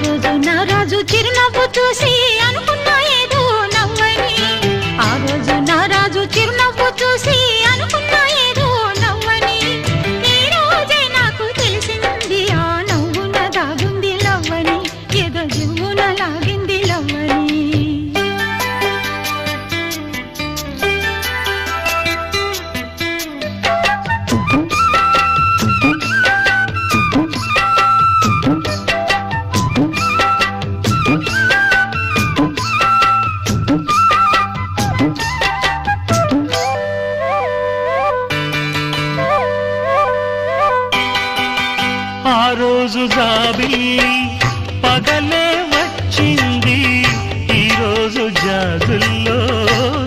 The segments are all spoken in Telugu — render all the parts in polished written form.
రోజు నా రాజు చిరునవ్వు చూసి అనుకున్నా ఏదో నవ్వని. ఆ రోజు నా రాజు చిరునవ్వు చూసి అనుకున్నా ఏదో నవ్వని. ఈ రోజే నాకు తెలిసింది ఆ నవ్వున దాగుంది లవ్వని. ఏదో జివ్వున లాగింది లవ్వని. ఆ రోజు జాబిల్లి పగలే వచ్చింది, ఈ రోజు జాజుల్లో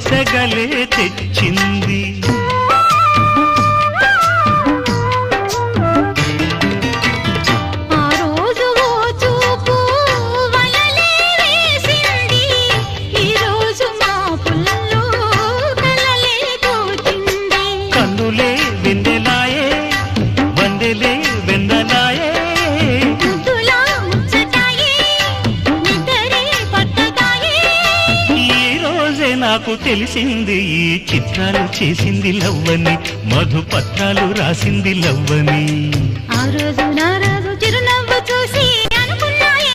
సెగలే తెచ్చింది. ఆ రోజు ఓ చూపు వలలే వేసింది, ఈ రోజు మా పుల్లో కలలే తోచింది. కన్నులే వెన్నెలాయే, వందెలే వెన్నెలాయే. ముద్దులా ముచ్చటాయే, నిద్రే పట్టదాయే. ఈ రోజే నాకు తెలిసింది ఈ చిత్రాలు చేసింది లవ్వని, మధుపత్రాలు రాసింది లవ్వని. ఆ రోజు నా